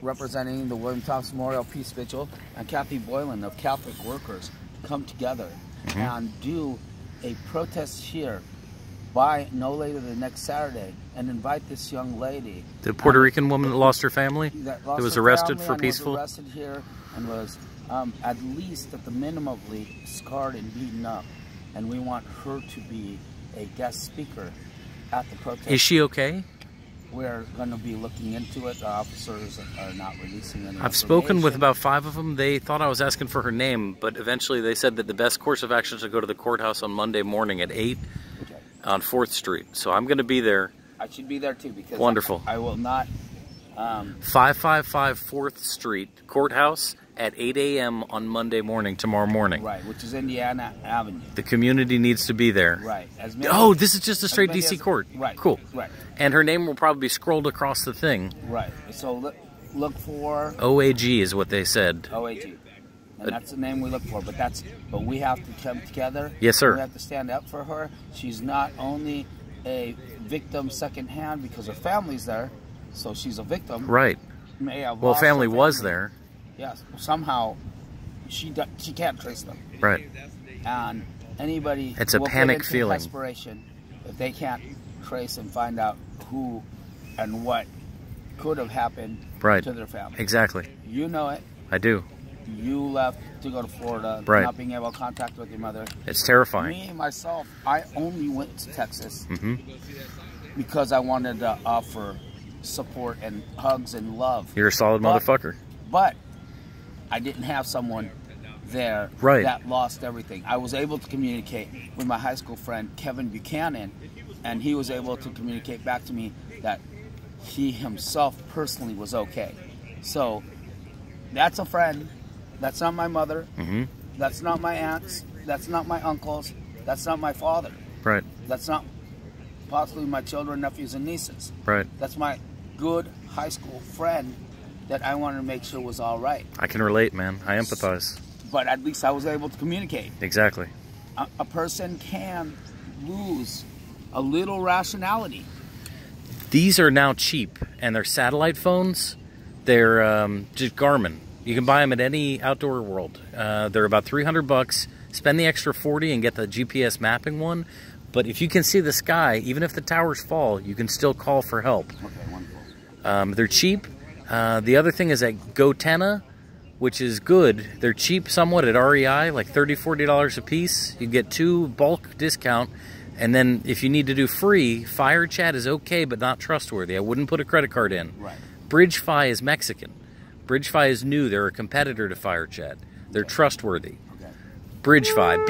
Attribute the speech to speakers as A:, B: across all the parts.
A: representing the William Tufts Memorial Peace Vigil, and Kathy Boylan of Catholic Workers come together and do a protest here by no later than next Saturday, and invite this young lady,
B: the Puerto Rican woman that lost her family, that was arrested for peaceful.
A: Was arrested here and was at least at the minimally scarred and beaten up, and we want her to be a guest speaker at the protest.
B: Is she okay?
A: We're going to be looking into it. The officers are not releasing any
B: I've spoken with about 5 of them. They thought I was asking for her name, but eventually they said that the best course of action is to go to the courthouse on Monday morning at 8 on 4th Street. So I'm going to be there.
A: I should be there too, because
B: wonderful.
A: I will not.
B: 555 4th Street, courthouse at 8 a.m. on Monday morning, tomorrow morning.
A: Right, which is Indiana Avenue.
B: The community needs to be there.
A: Right.
B: Oh, this is just a straight DC court.
A: Right.
B: Cool.
A: Right.
B: And her name will probably be scrolled across the thing.
A: Right. So look for
B: OAG is what they said.
A: OAG. And that's the name we look for, but we have to come together.
B: Yes, sir.
A: We have to stand up for her. She's not only a victim secondhand because her family's there, so she's a victim.
B: Right. Well, family was there.
A: Yes. Somehow, she can't trace them.
B: Right.
A: And anybody
B: it's a
A: will
B: panic
A: get into
B: feeling.
A: Desperation if they can't trace and find out who and what could have happened to their family.
B: Exactly.
A: You know it.
B: I do.
A: You left to go to Florida, not being able to contact with your mother.
B: It's terrifying.
A: Me, myself, I only went to Texas because I wanted to offer support and hugs and love.
B: You're a solid motherfucker.
A: But I didn't have someone there that lost everything. I was able to communicate with my high school friend, Kevin Buchanan, and he was able to communicate back to me that he himself personally was okay. So that's a friend. That's not my mother. That's not my aunts. That's not my uncles. That's not my father.
B: Right.
A: That's not possibly my children, nephews, and nieces.
B: Right.
A: That's my good high school friend that I wanted to make sure was all right.
B: I can relate, man. I empathize.
A: But at least I was able to communicate.
B: Exactly.
A: A person can lose a little rationality.
B: These are now cheap, and they're satellite phones. They're just Garmin. You can buy them at any Outdoor World. They're about $300. Spend the extra $40 and get the GPS mapping one. But if you can see the sky, even if the towers fall, you can still call for help.
A: Okay, wonderful.
B: They're cheap. The other thing is at GoTenna, which is good. They're cheap somewhat at REI, like $30, $40 a piece. You get 2 bulk discount. And then if you need to do free, Fire Chat is okay, but not trustworthy. I wouldn't put a credit card in.
A: Right.
B: BridgeFi is Mexican. BridgeFi is new. They're a competitor to Fire Chat. They're trustworthy.
A: Okay.
B: BridgeFi,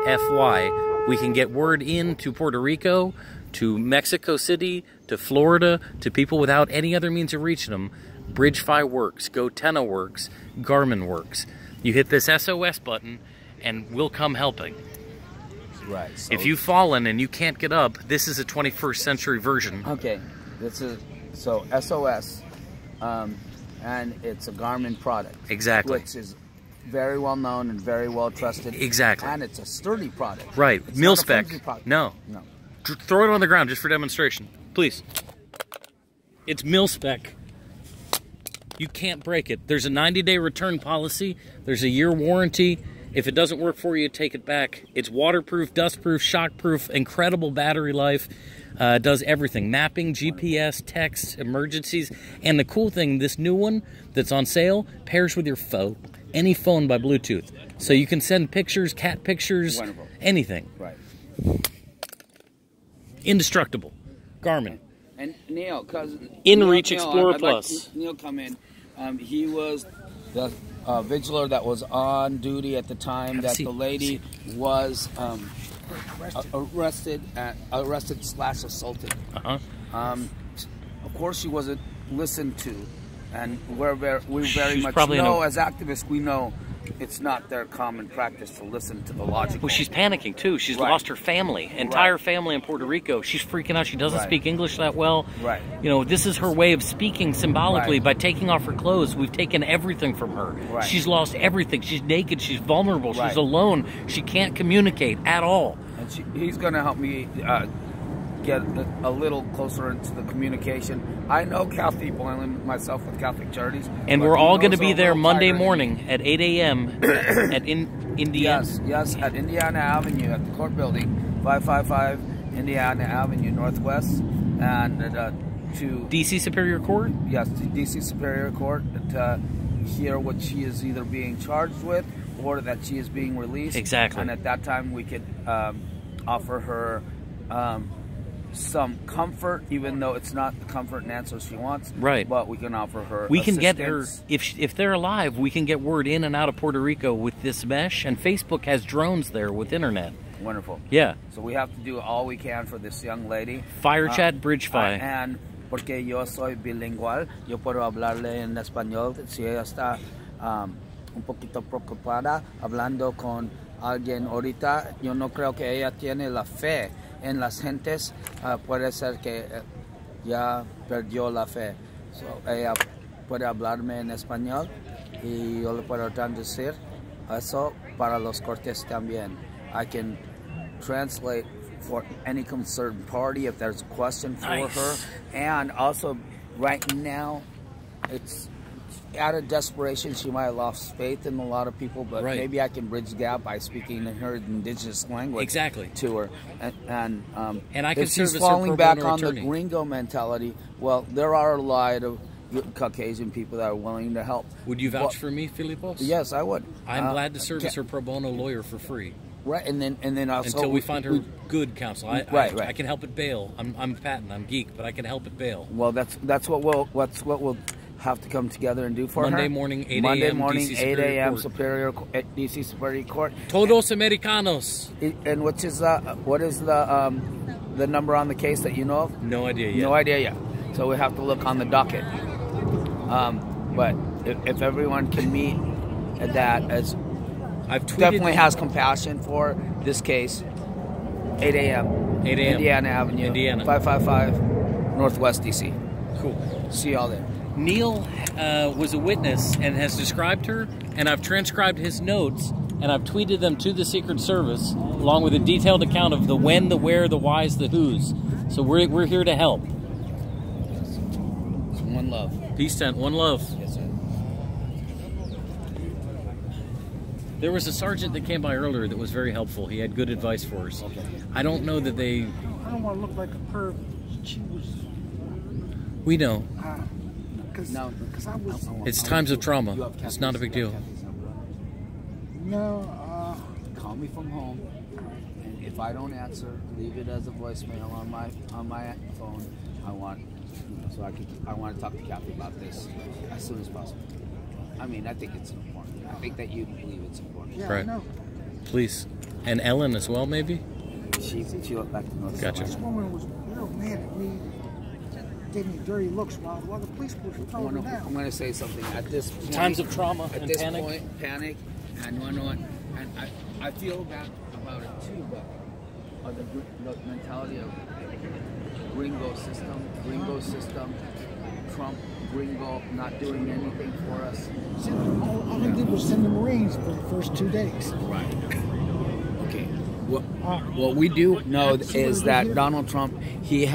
B: BRIDGEFY. We can get word in to Puerto Rico, to Mexico City, to Florida, to people without any other means of reaching them. BridgeFi works. GoTenna works. Garmin works. You hit this SOS button, and we'll come helping.
A: Right. So
B: if you've fallen and you can't get up, this is a 21st century version.
A: Okay. This is so SOS. And it's a Garmin product.
B: Exactly.
A: Which is very well known and very well trusted.
B: Exactly.
A: And it's a sturdy product.
B: Right.
A: It's
B: Mil
A: not a
B: spec.
A: flimsy product.
B: No.
A: No.
B: Throw it on the ground just for demonstration. Please. It's mil spec. You can't break it. There's a 90-day return policy. There's a year warranty. If it doesn't work for you, take it back. It's waterproof, dustproof, shockproof, incredible battery life. It does everything. Mapping, GPS, text, emergencies. And the cool thing, this new one that's on sale pairs with your phone. Any phone by Bluetooth. So you can send pictures, cat pictures,
A: wonderful.
B: Anything.
A: Right.
B: Indestructible. Garmin.
A: And Neil, because
B: InReach Explorer Plus.
A: Like Neil come in. He was the vigiler that was on duty at the time that the lady was arrested / assaulted. Of course, she wasn't listened to, and we very much know as activists, we know it's not their common practice to listen to the logical.
B: Well, she's panicking too. She's lost her family, entire family in Puerto Rico. She's freaking out. She doesn't speak English that well.
A: Right.
B: You know, this is her way of speaking symbolically by taking off her clothes. We've taken everything from her.
A: Right.
B: She's lost everything. She's naked. She's vulnerable. She's alone. She can't communicate at all.
A: And he's going to help me get a little closer into the communication. I know Kathy Boylan, myself with Catholic Charities.
B: And we're all going to be there Monday morning at 8 a.m. at Indiana.
A: Yes, at Indiana Avenue at the court building, 555 Indiana Avenue Northwest, and to
B: DC Superior Court?
A: Yes, to DC Superior Court to hear what she is either being charged with or that she is being released.
B: Exactly.
A: And at that time we could offer her some comfort, even though it's not the comfort and answer she wants.
B: Right.
A: But we can offer her
B: We can
A: assistance.
B: get her, if they're alive, we can get word in and out of Puerto Rico with this mesh, and Facebook has drones there with internet.
A: Wonderful.
B: Yeah.
A: So we have to do all we can for this young lady.
B: Fire chat, BridgeFi.
A: And porque yo soy bilingual, yo puedo hablarle en español si ella está un poquito preocupada hablando con alguien ahorita. Yo no creo que ella tiene la fe en las gentes. Puede ser que ya perdió la fe. So, ella puede hablarme en español y yo le puedo traducir eso para los cortes también. I can translate for any concerned party if there's a question for her. And also, right now, it's out of desperation. She might have lost faith in a lot of people, but maybe I can bridge the gap by speaking in her indigenous language to her. And
B: I can
A: if she's falling back on the gringo mentality, well, there are a lot of Caucasian people that are willing to help.
B: Would you vouch for me, Filipos?
A: Yes, I would.
B: I'm glad to serve as her pro bono lawyer for free.
A: Right, and then also
B: until we find her good counsel. I can help at bail. I'm Patton. I'm geek, but I can help at bail.
A: Well, that's what we'll have to come together and do for her.
B: Monday morning, 8 a.m.
A: Monday morning,
B: DC
A: 8 a.m.
B: at
A: DC Superior Court.
B: Todos Americanos.
A: And what is the number on the case that you know of?
B: No idea yet.
A: No idea yet. So we have to look on the docket. But if everyone can meet that as definitely has compassion for this case. 8 a.m. Indiana Avenue,
B: Indiana.
A: 555 Northwest DC.
B: Cool.
A: See y'all there.
B: Neil was a witness and has described her, and I've transcribed his notes, and I've tweeted them to the Secret Service, along with a detailed account of the when, the where, the whys, the whos. So we're here to help.
A: Yes. One love.
B: Peace tent. One love.
A: Yes, sir.
B: There was a sergeant that came by earlier that was very helpful. He had good advice for us.
A: Okay.
B: I don't know that they...
C: I don't want to look like a perv. She was...
B: We know.
A: No,
C: I was...
B: It's times of trauma. It's not a big deal.
C: No,
A: call me from home, and if I don't answer, leave it as a voicemail on my phone. I want to talk to Kathy about this as soon as possible. I mean, I think it's important. I think that you believe it's important.
C: yeah,
B: Right.
C: I know.
B: Please. And Ellen as well, maybe?
A: She went back to North
B: Gotcha.
C: This woman was real mad at me, gave me dirty looks while the police were throwing her down.
A: I'm going to say something. At this point,
B: Times of trauma
A: at
B: and
A: this
B: panic.
A: point, panic, and you know what? And I feel bad about it too, but the mentality of gringo system, Trump, gringo, not doing anything for us.
C: All they did was send the Marines for the first 2 days.
A: Right. Okay. What we do know is that Donald Trump, he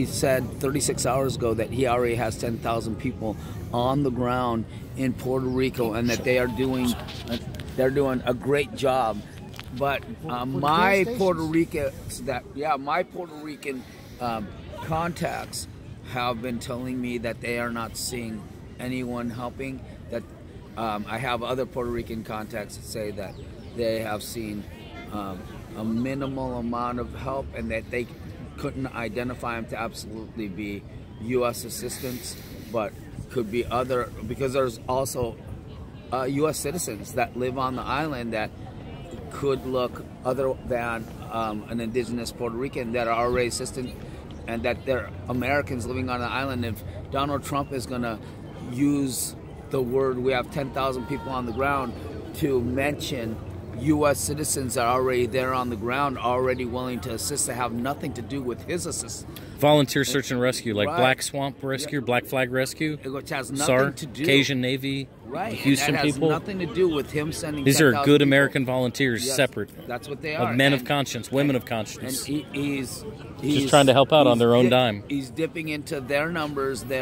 A: said 36 hours ago that he already has 10,000 people on the ground in Puerto Rico, and that they're doing a great job. But my Puerto Rican contacts have been telling me that they are not seeing anyone helping. That I have other Puerto Rican contacts that say that they have seen a minimal amount of help, and that they couldn't identify them to absolutely be U.S. assistants, but could be other, because there's also U.S. citizens that live on the island that could look other than an indigenous Puerto Rican that are already assistant, and that they're Americans living on the island. If Donald Trump is going to use the word, we have 10,000 people on the ground, to mention U.S. citizens that are already there on the ground, already willing to assist, to have nothing to do with his assist.
B: Volunteer search and rescue, like
A: Right.
B: Black Swamp Rescue, Black Flag Rescue,
A: Which has nothing
B: SAR,
A: to do.
B: Cajun Navy,
A: Right.
B: Houston
A: and that has
B: people.
A: nothing to do with him sending.
B: These are
A: 10,000
B: good
A: people.
B: American volunteers,
A: Yes,
B: separate.
A: That's what they are.
B: Of men of
A: And-
B: conscience, women of
A: and
B: conscience.
A: he's
B: Just trying to help out on their own dime.
A: He's dipping into their numbers.